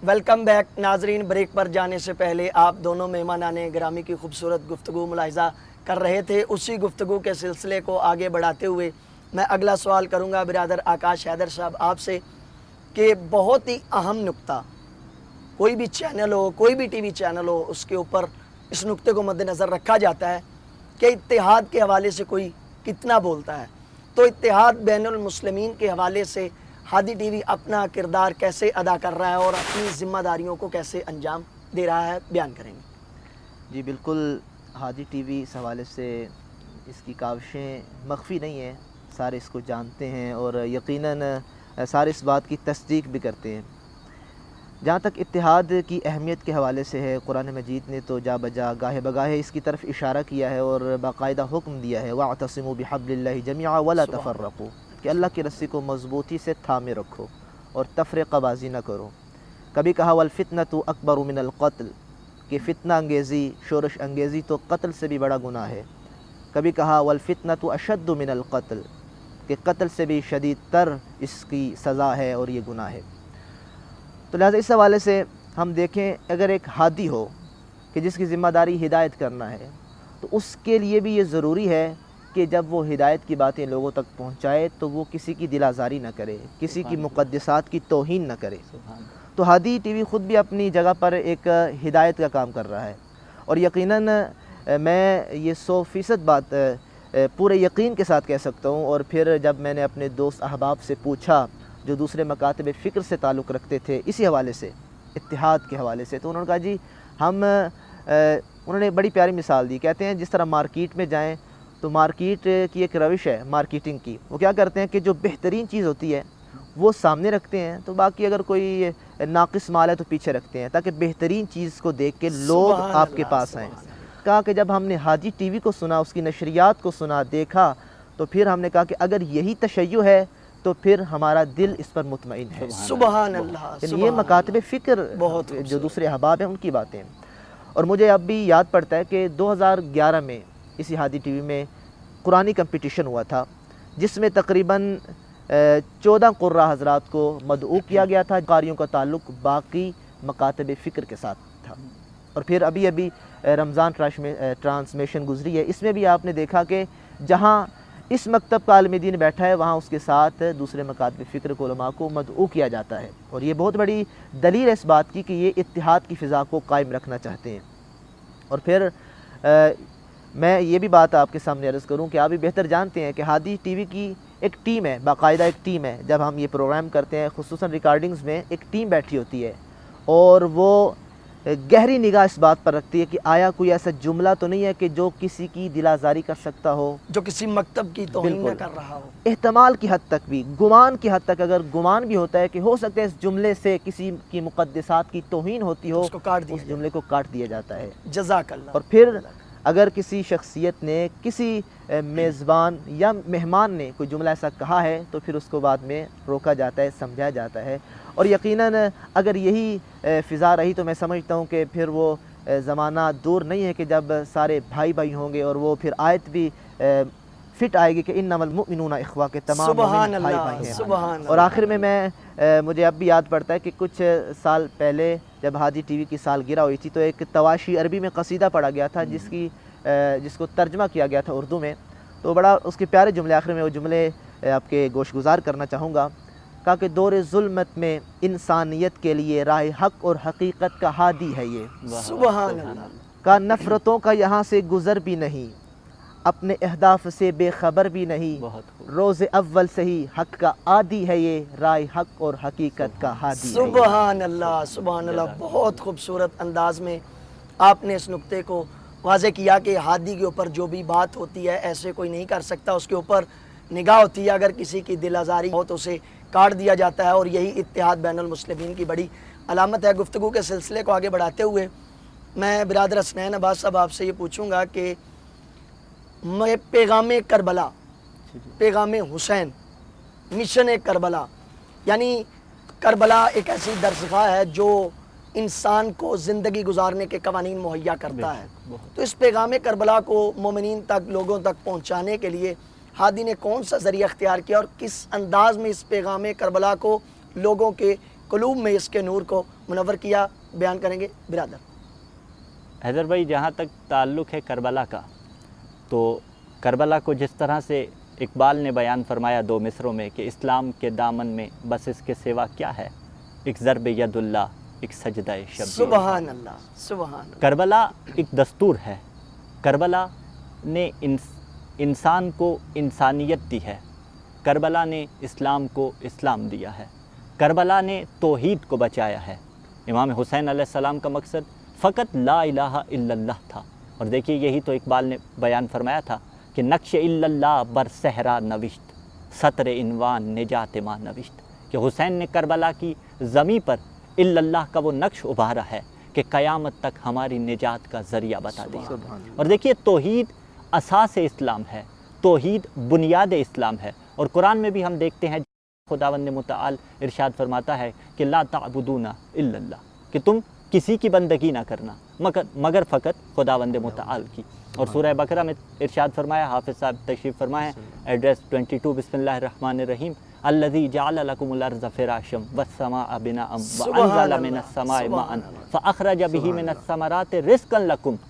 Welcome back ناظرین، break پر جانے سے پہلے آپ دونوں مہمانان گرامی کی خوبصورت گفتگو ملاحظہ کر رہے تھے۔ اسی گفتگو کے سلسلے کو آگے بڑھاتے ہوئے میں اگلا سوال کروں گا برادر آکاش حیدر صاحب آپ سے کہ بہت ہی اہم نقطہ، کوئی بھی چینل ہو، کوئی بھی ٹی وی چینل ہو، اس کے اوپر اس نقطے کو مد نظر رکھا جاتا ہے کہ اتحاد کے حوالے سے کوئی کتنا بولتا ہے۔ تو اتحاد بین المسلمین کے حوالے سے ہادی ٹی وی اپنا کردار کیسے ادا کر رہا ہے اور اپنی ذمہ داریوں کو کیسے انجام دے رہا ہے، بیان کریں گے؟ جی بالکل، ہادی ٹی وی اس حوالے سے اس کی کاوشیں مخفی نہیں ہیں، سارے اس کو جانتے ہیں اور یقیناً سارے اس بات کی تصدیق بھی کرتے ہیں۔ جہاں تک اتحاد کی اہمیت کے حوالے سے ہے، قرآن مجید نے تو جا بجا گاہے بگاہے اس کی طرف اشارہ کیا ہے اور باقاعدہ حکم دیا ہے وَاعْتَصِمُوا بِحَبْلِ اللَّهِ جَمِيعًا وَلَا تَفَرَّقُوا، کہ اللہ کی رسی کو مضبوطی سے تھامے رکھو اور تفرقہ بازی نہ کرو۔ کبھی کہا وَالْفِتْنَةُ أَكْبَرُ مِنَ الْقَتْلِ، کہ فتنہ انگیزی، شورش انگیزی تو قتل سے بھی بڑا گناہ ہے۔ کبھی کہا وَالْفِتْنَةُ أَشَدُّ مِنَ الْقَتْلِ، کہ قتل سے بھی شدید تر اس کی سزا ہے اور یہ گناہ ہے۔ تو لہٰذا اس حوالے سے ہم دیکھیں، اگر ایک ہادی ہو کہ جس کی ذمہ داری ہدایت کرنا ہے، تو اس کے لیے بھی یہ ضروری ہے کہ جب وہ ہدایت کی باتیں لوگوں تک پہنچائے تو وہ کسی کی دل آزاری نہ کرے، کسی کی مقدسات کی توہین نہ کرے۔ تو ہادی ٹی وی خود بھی اپنی جگہ پر ایک ہدایت کا کام کر رہا ہے، اور یقیناً میں یہ 100% بات پورے یقین کے ساتھ کہہ سکتا ہوں۔ اور پھر جب میں نے اپنے دوست احباب سے پوچھا جو دوسرے مکاتب فکر سے تعلق رکھتے تھے اسی حوالے سے، اتحاد کے حوالے سے، تو انہوں نے کہا جی انہوں نے بڑی پیاری مثال دی۔ کہتے ہیں جس طرح مارکیٹ میں جائیں تو مارکیٹ کی ایک روش ہے مارکیٹنگ کی، وہ کیا کرتے ہیں کہ جو بہترین چیز ہوتی ہے وہ سامنے رکھتے ہیں، تو باقی اگر کوئی ناقص مال ہے تو پیچھے رکھتے ہیں، تاکہ بہترین چیز کو دیکھ کے لوگ آپ کے پاس آئیں۔ کہا کہ جب ہم نے ہادی ٹی وی کو سنا، اس کی نشریات کو سنا، دیکھا، تو پھر ہم نے کہا کہ اگر یہی تشیع ہے تو پھر ہمارا دل اس پر مطمئن ہے۔ سبحان اللہ، یعنی یہ مکاتب فکر جو دوسرے احباب ہیں ان کی باتیں۔ اور مجھے اب بھی یاد پڑتا ہے کہ 2011 میں اسی ہادی ٹی وی میں قرآنی کمپٹیشن ہوا تھا، جس میں تقریباً 14 قراء حضرات کو مدعو کیا گیا تھا۔ قاریوں کا تعلق باقی مکاتب فکر کے ساتھ تھا۔ اور پھر ابھی رمضان ٹرانسمیشن گزری ہے، اس میں بھی آپ نے دیکھا کہ جہاں اس مکتب کا عالم دین بیٹھا ہے وہاں اس کے ساتھ دوسرے مکاتب فکر کو علماء کو مدعو کیا جاتا ہے، اور یہ بہت بڑی دلیل ہے اس بات کی کہ یہ اتحاد کی فضا کو قائم رکھنا چاہتے ہیں۔ اور پھر میں یہ بھی بات آپ کے سامنے عرض کروں کہ آپ بھی بہتر جانتے ہیں کہ ہادی ٹی وی کی ایک ٹیم ہے، باقاعدہ ایک ٹیم ہے۔ جب ہم یہ پروگرام کرتے ہیں خصوصاً ریکارڈنگز میں ایک ٹیم بیٹھی ہوتی ہے، اور وہ گہری نگاہ اس بات پر رکھتی ہے کہ آیا کوئی ایسا جملہ تو نہیں ہے کہ جو کسی کی دل آزاری کر سکتا ہو، جو کسی مکتب کی توہین نہ کر رہا ہو۔ احتمال کی حد تک بھی، گمان کی حد تک اگر گمان بھی ہوتا ہے کہ ہو سکتا ہے اس جملے سے کسی کی مقدسات کی توہین ہوتی ہو، اس جملے کو کاٹ دیا جاتا ہے۔ جزاک اللہ۔ اور پھر اگر کسی شخصیت نے، کسی میزبان یا مہمان نے کوئی جملہ ایسا کہا ہے تو پھر اس کو بعد میں روکا جاتا ہے، سمجھا جاتا ہے۔ اور یقیناً اگر یہی فضا رہی تو میں سمجھتا ہوں کہ پھر وہ زمانہ دور نہیں ہے کہ جب سارے بھائی بھائی ہوں گے، اور وہ پھر آیت بھی فٹ آئے گی کہ انما المؤمنون اخوہ، کے تمام مومن بھائی بھائی ہیں۔ اور آخر میں مجھے اب بھی یاد پڑتا ہے کہ کچھ سال پہلے جب ہادی ٹی وی کی سالگرہ ہوئی تھی تو ایک تواشی عربی میں قصیدہ پڑھا گیا تھا جس کو ترجمہ کیا گیا تھا اردو میں، تو بڑا اس کے پیارے جملے، آخر میں وہ جملے آپ کے گوش گزار کرنا چاہوں گا۔ کہا کہ دور ظلمت میں انسانیت کے لیے راہ حق اور حقیقت کا ہادی ہے یہ، سبحان اللہ۔ کہا نفرتوں کا یہاں سے گزر بھی نہیں، اپنے اہداف سے بے خبر بھی نہیں، روز اول سے ہی حق کا عادی ہے یہ، راہ حق اور حقیقت کا ہادی ہے۔ سبحان اللہ، سبحان اللہ۔ بہت خوبصورت انداز میں آپ نے اس نقطے کو واضح کیا کہ ہادی کے اوپر جو بھی بات ہوتی ہے ایسے کوئی نہیں کر سکتا، اس کے اوپر نگاہ ہوتی ہے، اگر کسی کی دل آزاری ہو تو اسے کاٹ دیا جاتا ہے، اور یہی اتحاد بین المسلمین کی بڑی علامت ہے۔ گفتگو کے سلسلے کو آگے بڑھاتے ہوئے میں برادر حسنین عباس صاحب آپ سے یہ پوچھوں گا کہ پیغام کربلا، پیغام حسین، مشن کربلا، یعنی کربلا ایک ایسی درسگاہ ہے جو انسان کو زندگی گزارنے کے قوانین مہیا کرتا ہے۔ تو اس پیغام کربلا کو مومنین تک، لوگوں تک پہنچانے کے لیے ہادی نے کون سا ذریعہ اختیار کیا اور کس انداز میں اس پیغام کربلا کو لوگوں کے قلوب میں اس کے نور کو منور کیا، بیان کریں گے برادر۔ حیدر بھائی، جہاں تک تعلق ہے کربلا کا، تو کربلا کو جس طرح سے اقبال نے بیان فرمایا 2 مصروں میں کہ اسلام کے دامن میں بس اس کے سوا کیا ہے، ایک ضرب ید اللہ، ایک سجدہ شبیر۔ سبحان اللہ، سبحان اللہ۔ کربلا ایک دستور ہے۔ کربلا نے انسان کو انسانیت دی ہے، کربلا نے اسلام کو اسلام دیا ہے، کربلا نے توحید کو بچایا ہے۔ امام حسین علیہ السلام کا مقصد فقط لا الہ الا اللہ تھا، اور دیکھیے یہی تو اقبال نے بیان فرمایا تھا کہ نقش الا اللہ بر صحرا نوشت، سطر عنوان نجات ماں نوشت، کہ حسین نے کربلا کی زمیں پر الا اللہ کا وہ نقش ابھارا ہے کہ قیامت تک ہماری نجات کا ذریعہ بتا دیا۔ اور دیکھیے توحید اساس اسلام ہے، توحید بنیاد اسلام ہے، اور قرآن میں بھی ہم دیکھتے ہیں خداوند متعال ارشاد فرماتا ہے کہ لا تعبدون الا اللہ، کہ تم کسی کی بندگی نہ کرنا مگر فقط خداوند متعال کی۔ اور سورہ بقرہ میں ارشاد فرمایا، حافظ صاحب تشریف فرمائیں، ایڈریس 22، بسم اللہ الرحمن الرحیم، الذی جعل لکم الارض فراشا والسماء بناء وانزل من السماء ماء فاخرج به من الثمرات رزقا لکم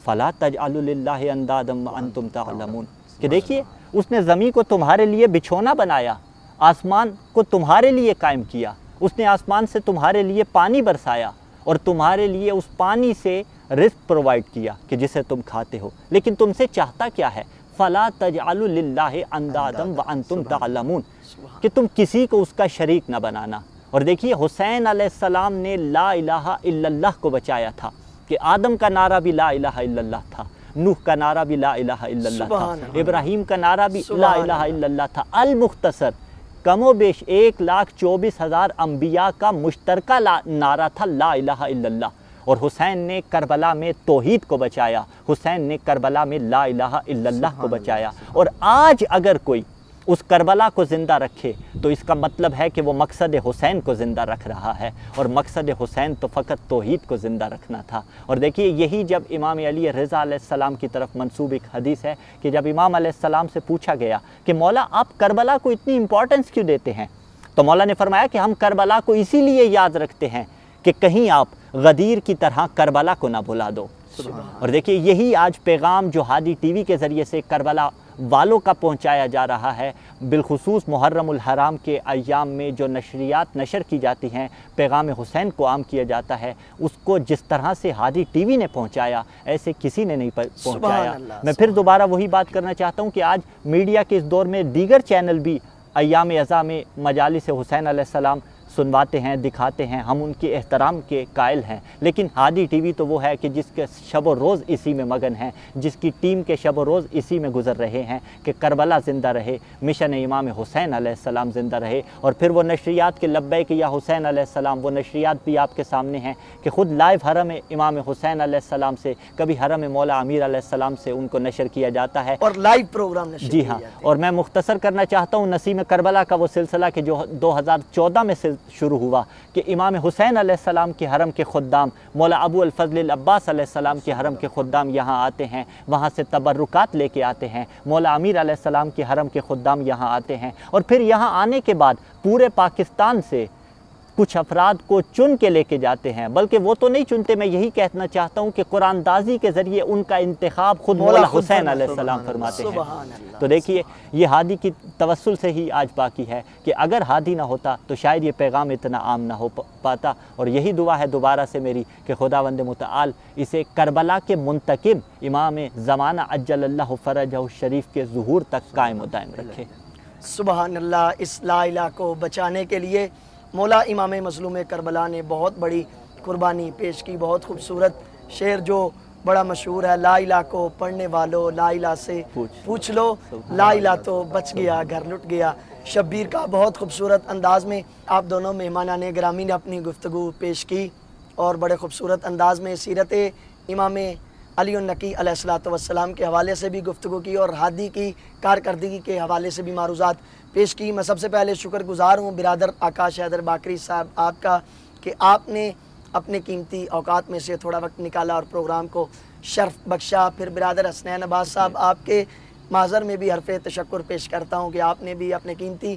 فلا تجعلوا للہ اندادا وانتم تعلمون، کہ دیکھیے اس نے زمین کو تمہارے لیے بچھونا بنایا، آسمان کو تمہارے لیے قائم کیا، اس نے آسمان سے تمہارے لیے پانی برسایا اور تمہارے لیے اس پانی سے رزق پرووائڈ کیا کہ جسے تم کھاتے ہو، لیکن تم سے چاہتا کیا ہے؟ فَلَا تَجْعَلُوا لِلَّهِ أَنْدَادًا وَأَنْتُمْ تَعْلَمُونَ، کہ تم کسی کو اس کا شریک نہ بنانا۔ اور دیکھیے حسین علیہ السلام نے لا الہ الا اللہ کو بچایا تھا، کہ آدم کا نعرہ بھی لا الہ الا اللہ تھا، نوح کا نعرہ بھی لا الہ الا اللہ تھا، ابراہیم کا نعرہ بھی لا الہ الا اللہ تھا۔ المختصر کم و بیش 1,24,000 انبیاء کا مشترکہ نعرہ تھا لا الہ الا اللہ، اور حسین نے کربلا میں توحید کو بچایا، حسین نے کربلا میں لا الہ الا اللہ کو بچایا۔ اور آج اگر کوئی اس کربلا کو زندہ رکھے تو اس کا مطلب ہے کہ وہ مقصد حسین کو زندہ رکھ رہا ہے، اور مقصد حسین تو فقط توحید کو زندہ رکھنا تھا۔ اور دیکھیے یہی جب امام علی رضا علیہ السلام کی طرف منسوب ایک حدیث ہے کہ جب امام علیہ السلام سے پوچھا گیا کہ مولا آپ کربلا کو اتنی امپورٹنس کیوں دیتے ہیں، تو مولا نے فرمایا کہ ہم کربلا کو اسی لیے یاد رکھتے ہیں کہ کہیں آپ غدیر کی طرح کربلا کو نہ بھلا دو۔ اور دیکھیے یہی آج پیغام جو ہادی ٹی وی کے ذریعے سے کربلا والوں کا پہنچایا جا رہا ہے، بالخصوص محرم الحرام کے ایام میں جو نشریات نشر کی جاتی ہیں، پیغام حسین کو عام کیا جاتا ہے، اس کو جس طرح سے ہادی ٹی وی نے پہنچایا ایسے کسی نے نہیں پہنچایا۔ میں پھر دوبارہ وہی بات کرنا چاہتا ہوں کہ آج میڈیا کے اس دور میں دیگر چینل بھی ایام ازاں میں مجالس حسین علیہ السلام سنواتے ہیں، دکھاتے ہیں، ہم ان کے احترام کے قائل ہیں، لیکن ہادی ٹی وی تو وہ ہے کہ جس کے شب و روز اسی میں مگن ہیں، جس کی ٹیم کے شب و روز اسی میں گزر رہے ہیں کہ کربلا زندہ رہے، مشن امام حسین علیہ السلام زندہ رہے۔ اور پھر وہ نشریات کے لبیک یا حسین علیہ السلام، وہ نشریات بھی آپ کے سامنے ہیں کہ خود لائیو حرم امام حسین علیہ السلام سے، کبھی حرم مولا امیر علیہ السلام سے ان کو نشر کیا جاتا ہے، اور لائیو پروگرام نشر جی ہاں۔ اور میں مختصر کرنا چاہتا ہوں نسیم کربلا کا وہ سلسلہ کہ جو 2014 میں شروع ہوا کہ امام حسین علیہ السلام کے حرم کے خدام مولا ابو الفضل العباس علیہ السلام کے حرم کے خدام یہاں آتے ہیں، وہاں سے تبرکات لے کے آتے ہیں، مولا امیر علیہ السلام کے حرم کے خدام یہاں آتے ہیں، اور پھر یہاں آنے کے بعد پورے پاکستان سے کچھ افراد کو چن کے لے کے جاتے ہیں، بلکہ وہ تو نہیں چنتے، میں یہی کہنا چاہتا ہوں کہ قرآن دازی کے ذریعے ان کا انتخاب خود مولا حسین علیہ السلام فرماتے ہیں۔ تو دیکھیے یہ ہادی کی توسل سے ہی آج باقی ہے کہ اگر ہادی نہ ہوتا تو شاید یہ پیغام اتنا عام نہ ہو پاتا، اور یہی دعا ہے دوبارہ سے میری کہ خداوند متعال اسے کربلا کے منتقم امام زمانہ عجل اللہ فرجہ الشریف کے ظہور تک قائم و دائم رکھے۔ سبحان اللہ۔ اس لا الہ کو بچانے کے لیے مولا امام مظلوم کربلا نے بہت بڑی قربانی پیش کی۔ بہت خوبصورت شعر جو بڑا مشہور ہے، لا الہ کو پڑھنے والوں لا الہ سے پوچھ لو، لا الہ تو بچ گیا گھر لٹ گیا۔ شبیر کا بہت خوبصورت انداز میں آپ دونوں مہمانان گرامی نے اپنی گفتگو پیش کی، اور بڑے خوبصورت انداز میں سیرت امام علی النقی علیہ الصلوۃ والسلام کے حوالے سے بھی گفتگو کی، اور ہادی کی کارکردگی کے حوالے سے بھی معروضات پیش کی۔ میں سب سے پہلے شکر گزار ہوں برادر آکاش حیدر باقری صاحب آپ کا کہ آپ نے اپنے قیمتی اوقات میں سے تھوڑا وقت نکالا اور پروگرام کو شرف بخشا۔ پھر برادر حسنین عباس صاحب آپ کے معذر میں بھی حرف تشکر پیش کرتا ہوں کہ آپ نے بھی اپنے قیمتی